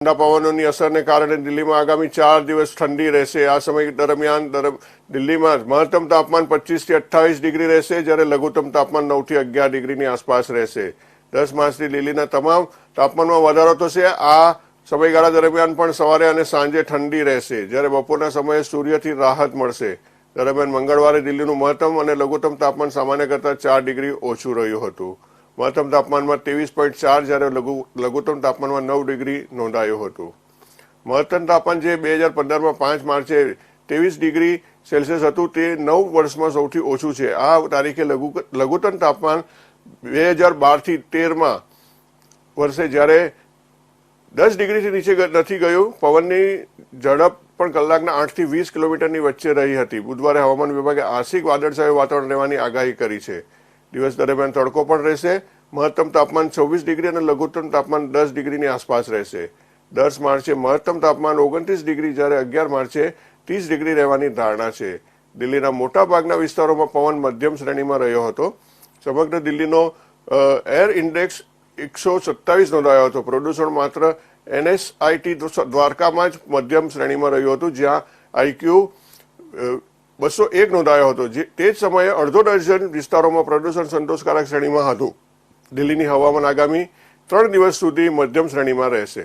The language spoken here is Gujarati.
ઠંડા પવનોની અસરને કારણે દિલ્હીમાં આગામી 4 દિવસ ઠંડી રહેશે। આ સમય દરમિયાન દિલ્હીમાં મહત્તમ તાપમાન 25 થી 28 ડિગ્રી રહેશે, જ્યારે લઘુત્તમ તાપમાન 9 થી 11 ડિગ્રીની આસપાસ રહેશે। 10 માર્ચથી દિલ્હીના તમામ તાપમાનમાં વધારો થશે। આ સમયગાળા દરમિયાન પણ સવારે અને સાંજે ઠંડી રહેશે, જ્યારે બપોરના સમયે સૂર્યથી રાહત મળશે। દરમિયાન મંગળવારે દિલ્હીનું મહત્તમ અને લઘુત્તમ તાપમાન સામાન્ય કરતાં 4 ડિગ્રી ઓછું રહ્યું હતું। મહત્તમ તાપમાનમાં 23.4, જ્યારે લઘુત્તમ તાપમાનમાં 9 ડિગ્રી નોંધાયું હતું। મહત્તમ તાપમાન જે 2015માં 5 માર્ચે 23 ડિગ્રી સેલ્સિયસ હતું, તે 9 વર્ષમાં સૌથી ઓછું છે। આ તારીખે લઘુત્તમ તાપમાન 2012થી 13માં વર્ષે જ્યારે 10 ડિગ્રીથી નીચે નથી ગયું। પવનની ઝડપ પણ કલાકના 8 થી 20 કિલોમીટરની વચ્ચે રહી હતી। બુધવારે હવામાન વિભાગે આંશિક વાદળછાયું વાતાવરણ રહેવાની આગાહી કરી છે। દિવસ દરમિયાન તડકો પણ રહેશે। મહત્તમ તાપમાન 24 ડિગ્રી અને લઘુત્તમ તાપમાન 10 ડિગ્રીની આસપાસ રહેશે। 10 માર્ચે મહત્તમ તાપમાન 29 ડિગ્રી, જ્યારે 11 માર્ચે 30 ડિગ્રી રહેવાની ધારણા છે। દિલ્હીના મોટાભાગના વિસ્તારોમાં પવન મધ્યમ શ્રેણીમાં રહ્યો હતો। સમગ્ર દિલ્હીનો એર ઇન્ડેક્સ 127 નોંધાયો હતો। પ્રદૂષણ માત્ર NSIT દ્વારકામાં જ મધ્યમ શ્રેણીમાં રહ્યું હતું, જ્યાં IQ 201 નોંધાયો હતો। તે જ સમયે અડધો ડઝન વિસ્તારોમાં પ્રદૂષણ સંતોષકારક શ્રેણીમાં હતું। દિલ્હીની હવામાન આગામી 3 દિવસ સુધી મધ્યમ શ્રેણીમાં રહેશે।